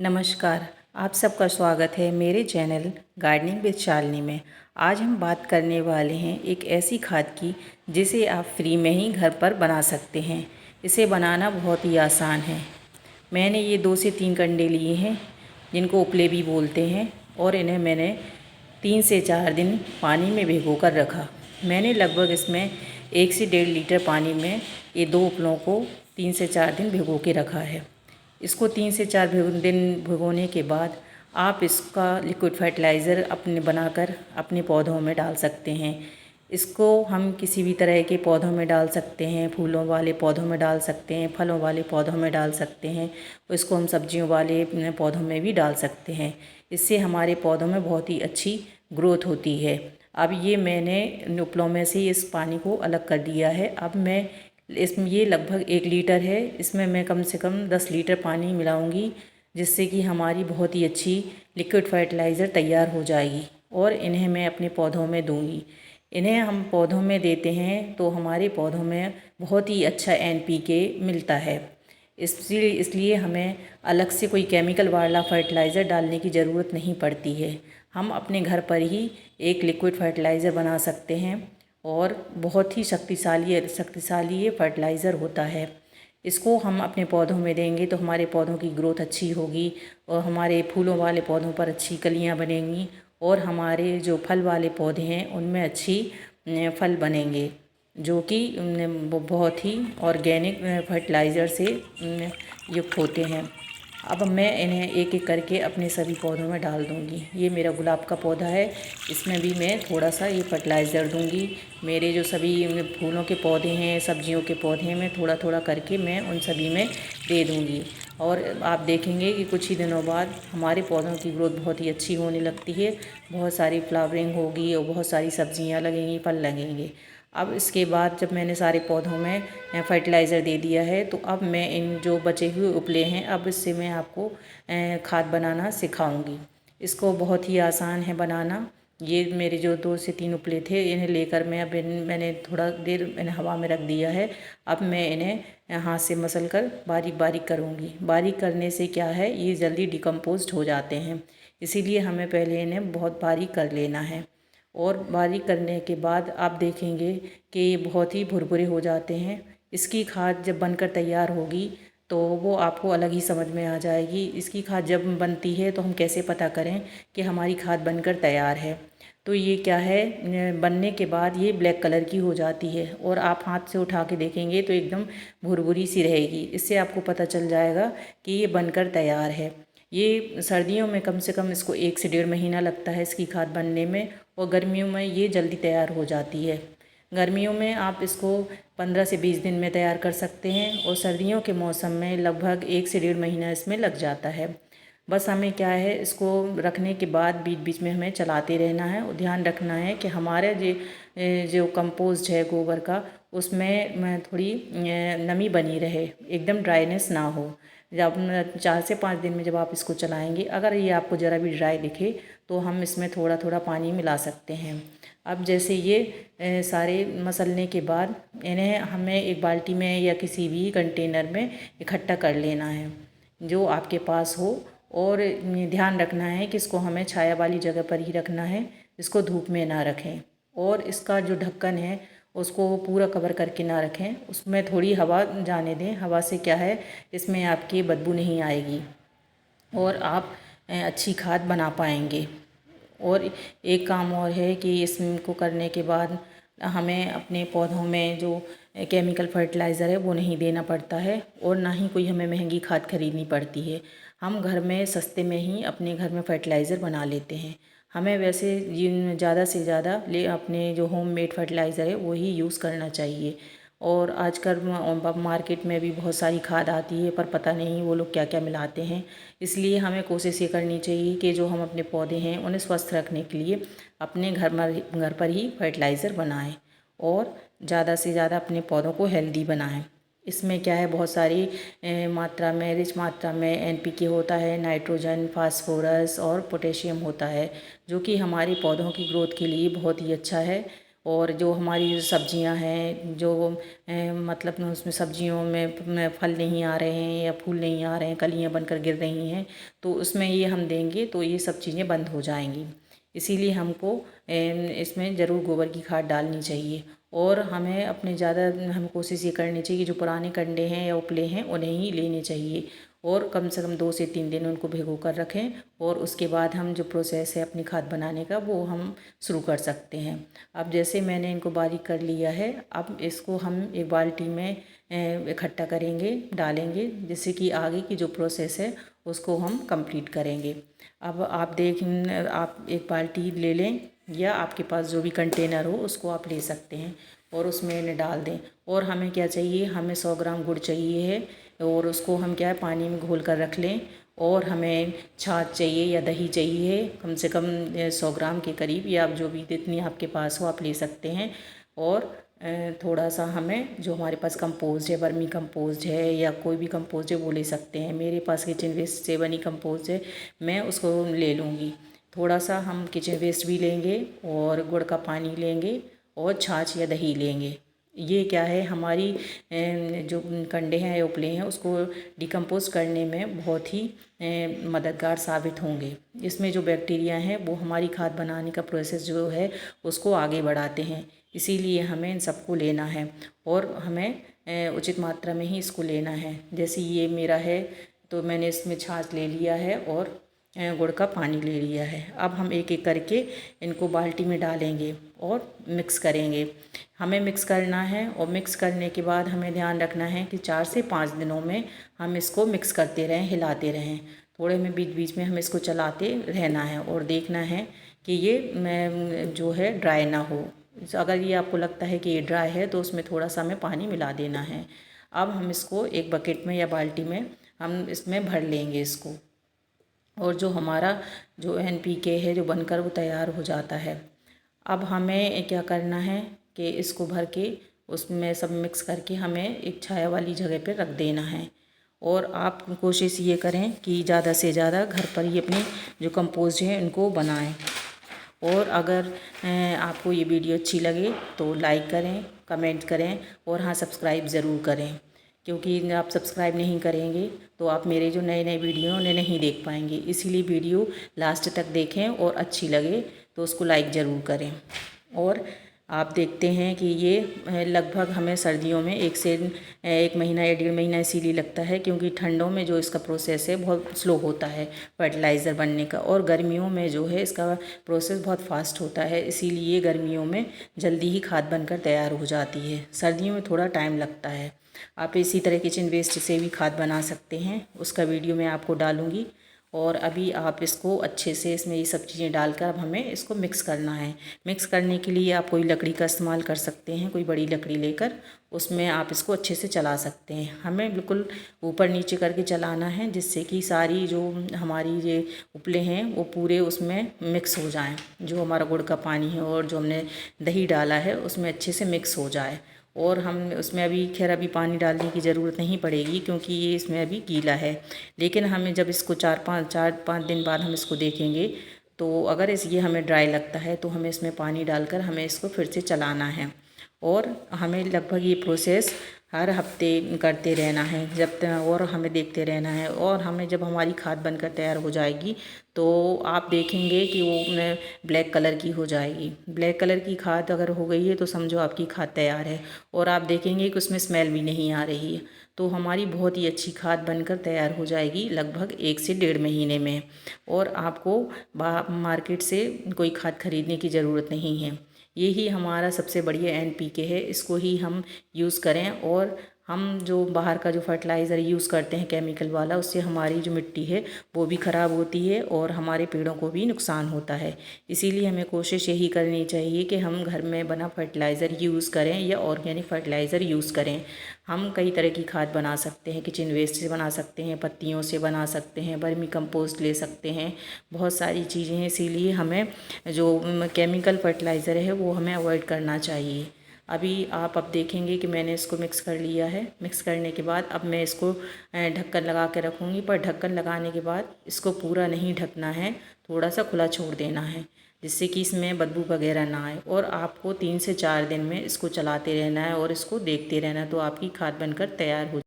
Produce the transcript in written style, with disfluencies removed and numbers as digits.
नमस्कार। आप सबका स्वागत है मेरे चैनल गार्डनिंग विद शालिनी में। आज हम बात करने वाले हैं एक ऐसी खाद की जिसे आप फ्री में ही घर पर बना सकते हैं। इसे बनाना बहुत ही आसान है। मैंने ये 2 से 3 कंडे लिए हैं जिनको उपले भी बोलते हैं और इन्हें मैंने 3 से 4 दिन पानी में भिगो कर रखा। मैंने लगभग इसमें 1 से 1.5 लीटर पानी में ये 2 उपलों को 3 से 4 दिन भिगो के रखा है। इसको 3 से 4 दिन भिगोने के बाद आप इसका लिक्विड फर्टिलाइज़र अपने बनाकर अपने पौधों में डाल सकते हैं। इसको हम किसी भी तरह के पौधों में डाल सकते हैं, फूलों वाले पौधों में डाल सकते हैं, फलों वाले पौधों में डाल सकते हैं। इसको हम सब्जियों वाले पौधों में भी डाल सकते हैं। इससे हमारे पौधों में बहुत ही अच्छी ग्रोथ होती है। अब ये मैंने उपलों में से इस पानी को अलग कर दिया है। अब मैं इसमें ये लगभग 1 लीटर है, इसमें मैं कम से कम 10 लीटर पानी मिलाऊंगी, जिससे कि हमारी बहुत ही अच्छी लिक्विड फर्टिलाइज़र तैयार हो जाएगी और इन्हें मैं अपने पौधों में दूंगी। इन्हें हम पौधों में देते हैं तो हमारे पौधों में बहुत ही अच्छा NPK मिलता है। इसलिए हमें अलग से कोई केमिकल वाला फर्टिलाइज़र डालने की ज़रूरत नहीं पड़ती है। हम अपने घर पर ही एक लिक्विड फर्टिलाइज़र बना सकते हैं और बहुत ही शक्तिशाली ये फर्टिलाइज़र होता है। इसको हम अपने पौधों में देंगे तो हमारे पौधों की ग्रोथ अच्छी होगी और हमारे फूलों वाले पौधों पर अच्छी कलियां बनेंगी और हमारे जो फल वाले पौधे हैं उनमें अच्छी फल बनेंगे, जो कि बहुत ही ऑर्गेनिक फर्टिलाइज़र से युक्त होते हैं। अब मैं इन्हें एक एक करके अपने सभी पौधों में डाल दूंगी। ये मेरा गुलाब का पौधा है, इसमें भी मैं थोड़ा सा ये फर्टिलाइज़र दूंगी। मेरे जो सभी फूलों के पौधे हैं, सब्जियों के पौधे हैं, मैं थोड़ा थोड़ा करके मैं उन सभी में दे दूंगी। और आप देखेंगे कि कुछ ही दिनों बाद हमारे पौधों की ग्रोथ बहुत ही अच्छी होने लगती है। बहुत सारी फ्लावरिंग होगी और बहुत सारी सब्जियाँ लगेंगी, फल लगेंगे। अब इसके बाद जब मैंने सारे पौधों में फर्टिलाइज़र दे दिया है तो अब मैं इन जो बचे हुए उपले हैं अब इससे मैं आपको खाद बनाना सिखाऊंगी। इसको बहुत ही आसान है बनाना। ये मेरे जो 2 से 3 उपले थे इन्हें लेकर मैंने थोड़ा देर हवा में रख दिया है। अब मैं इन्हें हाथ से मसल कर बारीक बारीक करूँगी। बारीक करने से क्या है, ये जल्दी डिकम्पोस्ट हो जाते हैं, इसीलिए हमें पहले इन्हें बहुत बारीक कर लेना है। और बारीक करने के बाद आप देखेंगे कि ये बहुत ही भुरभुरे हो जाते हैं। इसकी खाद जब बनकर तैयार होगी तो वो आपको अलग ही समझ में आ जाएगी। इसकी खाद जब बनती है तो हम कैसे पता करें कि हमारी खाद बनकर तैयार है। तो ये क्या है, बनने के बाद ये ब्लैक कलर की हो जाती है और आप हाथ से उठा के देखेंगे तो एकदम भुरभुरी सी रहेगी। इससे आपको पता चल जाएगा कि ये बनकर तैयार है। ये सर्दियों में कम से कम इसको 1 से 1.5 महीना लगता है इसकी खाद बनने में और गर्मियों में ये जल्दी तैयार हो जाती है। गर्मियों में आप इसको 15 से 20 दिन में तैयार कर सकते हैं और सर्दियों के मौसम में लगभग 1 से 1.5 महीना इसमें लग जाता है। बस हमें क्या है, इसको रखने के बाद बीच बीच में हमें चलाते रहना है और ध्यान रखना है कि हमारे जो कंपोस्ट है गोबर का, उसमें थोड़ी नमी बनी रहे, एकदम ड्राइनेस ना हो। जब 4 से 5 दिन में जब आप इसको चलाएंगे, अगर ये आपको ज़रा भी ड्राई दिखे तो हम इसमें थोड़ा थोड़ा पानी मिला सकते हैं। अब जैसे ये सारे मसलने के बाद इन्हें हमें एक बाल्टी में या किसी भी कंटेनर में इकट्ठा कर लेना है जो आपके पास हो। और ध्यान रखना है कि इसको हमें छाया वाली जगह पर ही रखना है, इसको धूप में ना रखें। और इसका जो ढक्कन है उसको पूरा कवर करके ना रखें, उसमें थोड़ी हवा जाने दें। हवा से क्या है, इसमें आपकी बदबू नहीं आएगी और आप अच्छी खाद बना पाएंगे। और एक काम और है कि इसको करने के बाद हमें अपने पौधों में जो केमिकल फर्टिलाइज़र है वो नहीं देना पड़ता है और ना ही कोई हमें महंगी खाद खरीदनी पड़ती है। हम घर में सस्ते में ही अपने घर में फर्टिलाइज़र बना लेते हैं। हमें वैसे ज़्यादा से ज़्यादा अपने जो होममेड फर्टिलाइज़र है वही यूज़ करना चाहिए। और आजकल मार्केट में भी बहुत सारी खाद आती है पर पता नहीं वो लोग क्या क्या मिलाते हैं। इसलिए हमें कोशिश ये करनी चाहिए कि जो हम अपने पौधे हैं उन्हें स्वस्थ रखने के लिए अपने घर पर ही फर्टिलाइज़र बनाएं और ज़्यादा से ज़्यादा अपने पौधों को हेल्दी बनाएं। इसमें क्या है, बहुत सारी रिच मात्रा में NPK होता है, नाइट्रोजन, फास्फोरस और पोटेशियम होता है, जो कि हमारे पौधों की ग्रोथ के लिए बहुत ही अच्छा है और जो हमारी सब्जियां हैं जो मतलब उसमें सब्जियों में फल नहीं आ रहे हैं या फूल नहीं आ रहे हैं, कलियां बनकर गिर रही हैं, तो उसमें ये हम देंगे तो ये सब चीज़ें बंद हो जाएंगी। इसीलिए हमको इसमें ज़रूर गोबर की खाद डालनी चाहिए। और हमें अपने ज़्यादा हमें कोशिश ये करनी चाहिए कि जो पुराने कंडे हैं या उपले हैं उन्हें ही लेने चाहिए, और कम से कम 2 से 3 दिन उनको भिगो कर रखें, और उसके बाद हम जो प्रोसेस है अपनी खाद बनाने का वो हम शुरू कर सकते हैं। अब जैसे मैंने इनको बारीक कर लिया है, अब इसको हम एक बाल्टी में इकट्ठा करेंगे, डालेंगे, जिससे कि आगे की जो प्रोसेस है उसको हम कंप्लीट करेंगे। अब आप आप एक बाल्टी ले लें या आपके पास जो भी कंटेनर हो उसको आप ले सकते हैं, और उसमें इन्हें डाल दें। और हमें क्या चाहिए, हमें 100 ग्राम गुड़ चाहिए है, और उसको हम क्या है पानी में घोल कर रख लें। और हमें छाछ चाहिए या दही चाहिए कम से कम 100 ग्राम के करीब, या आप जो भी जितनी आपके पास हो आप ले सकते हैं। और थोड़ा सा हमें जो हमारे पास कंपोस्ट है, वर्मी कंपोस्ट है या कोई भी कंपोस्ट है वो ले सकते हैं। मेरे पास किचन वेस्ट से बनी कंपोस्ट है, मैं उसको ले लूँगी। थोड़ा सा हम किचन वेस्ट भी लेंगे और गुड़ का पानी लेंगे और छाछ या दही लेंगे। ये क्या है, हमारी जो कंडे हैं या उपले हैं उसको डिकम्पोज करने में बहुत ही मददगार साबित होंगे। इसमें जो बैक्टीरिया हैं वो हमारी खाद बनाने का प्रोसेस जो है उसको आगे बढ़ाते हैं। इसीलिए हमें इन सबको लेना है, और हमें उचित मात्रा में ही इसको लेना है। जैसे ये मेरा है तो मैंने इसमें छाछ ले लिया है और गुड़ का पानी ले लिया है। अब हम एक एक करके इनको बाल्टी में डालेंगे और मिक्स करेंगे। हमें मिक्स करना है, और मिक्स करने के बाद हमें ध्यान रखना है कि 4 से 5 दिनों में हम इसको मिक्स करते रहें, हिलाते रहें। थोड़े में बीच बीच में हमें इसको चलाते रहना है और देखना है कि ये जो है ड्राई ना हो। अगर ये आपको लगता है कि ये ड्राई है तो उसमें थोड़ा सा हमें पानी मिला देना है। अब हम इसको एक बकेट में या बाल्टी में हम इसमें भर लेंगे इसको, और जो हमारा जो NPK है जो बनकर वो तैयार हो जाता है। अब हमें क्या करना है कि इसको भर के उसमें सब मिक्स करके हमें एक छाया वाली जगह पे रख देना है। और आप कोशिश ये करें कि ज़्यादा से ज़्यादा घर पर ही अपनी जो कंपोस्ट है उनको बनाएं। और अगर आपको ये वीडियो अच्छी लगे तो लाइक करें, कमेंट करें, और हाँ सब्सक्राइब ज़रूर करें, क्योंकि आप सब्सक्राइब नहीं करेंगे तो आप मेरे जो नए नए वीडियो उन्हें नहीं देख पाएंगे। इसीलिए वीडियो लास्ट तक देखें, और अच्छी लगे तो उसको लाइक ज़रूर करें। और आप देखते हैं कि ये लगभग हमें सर्दियों में 1 महीना या 1.5 महीना इसीलिए लगता है क्योंकि ठंडों में जो इसका प्रोसेस है बहुत स्लो होता है फर्टिलाइज़र बनने का, और गर्मियों में जो है इसका प्रोसेस बहुत फास्ट होता है। इसीलिए गर्मियों में जल्दी ही खाद बनकर तैयार हो जाती है, सर्दियों में थोड़ा टाइम लगता है। आप इसी तरह किचन वेस्ट से भी खाद बना सकते हैं, उसका वीडियो मैं आपको डालूँगी। और अभी आप इसको अच्छे से इसमें ये सब चीज़ें डालकर अब हमें इसको मिक्स करना है। मिक्स करने के लिए आप कोई लकड़ी का इस्तेमाल कर सकते हैं, कोई बड़ी लकड़ी लेकर उसमें आप इसको अच्छे से चला सकते हैं। हमें बिल्कुल ऊपर नीचे करके चलाना है, जिससे कि सारी जो हमारी ये उपले हैं वो पूरे उसमें मिक्स हो जाएं। जो हमारा गुड़ का पानी है और जो हमने दही डाला है उसमें अच्छे से मिक्स हो जाए। और हम उसमें अभी खैर अभी पानी डालने की ज़रूरत नहीं पड़ेगी क्योंकि ये इसमें अभी गीला है। लेकिन हमें जब इसको 4-5 दिन बाद हम इसको देखेंगे तो अगर ये हमें ड्राई लगता है तो हमें इसमें पानी डालकर हमें इसको फिर से चलाना है। और हमें लगभग ये प्रोसेस हर हफ्ते करते रहना है और हमें देखते रहना है। और हमें जब हमारी खाद बनकर तैयार हो जाएगी तो आप देखेंगे कि वो ब्लैक कलर की हो जाएगी। ब्लैक कलर की खाद अगर हो गई है तो समझो आपकी खाद तैयार है, और आप देखेंगे कि उसमें स्मेल भी नहीं आ रही है। तो हमारी बहुत ही अच्छी खाद बनकर तैयार हो जाएगी लगभग 1 से 1.5 महीने में। और आपको मार्केट से कोई खाद खरीदने की ज़रूरत नहीं है। यही हमारा सबसे बढ़िया NPK है, इसको ही हम यूज़ करें। और हम जो बाहर का जो फर्टिलाइज़र यूज़ करते हैं केमिकल वाला, उससे हमारी जो मिट्टी है वो भी ख़राब होती है और हमारे पेड़ों को भी नुकसान होता है। इसीलिए हमें कोशिश यही करनी चाहिए कि हम घर में बना फर्टिलाइज़र यूज़ करें या ऑर्गेनिक फर्टिलाइज़र यूज़ करें। हम कई तरह की खाद बना सकते हैं, किचन वेस्ट से बना सकते हैं, पत्तियों से बना सकते हैं, वर्मी कंपोस्ट ले सकते हैं, बहुत सारी चीज़ें हैं। इसीलिए हमें जो केमिकल फर्टिलाइज़र है वो हमें अवॉइड करना चाहिए। अभी आप अब देखेंगे कि मैंने इसको मिक्स कर लिया है। मिक्स करने के बाद अब मैं इसको ढक्कन लगा के रखूँगी, पर ढक्कन लगाने के बाद इसको पूरा नहीं ढकना है, थोड़ा सा खुला छोड़ देना है। जिससे कि इसमें बदबू वगैरह ना आए। और आपको 3 से 4 दिन में इसको चलाते रहना है और इसको देखते रहना है, तो आपकी खाद बनकर तैयार हो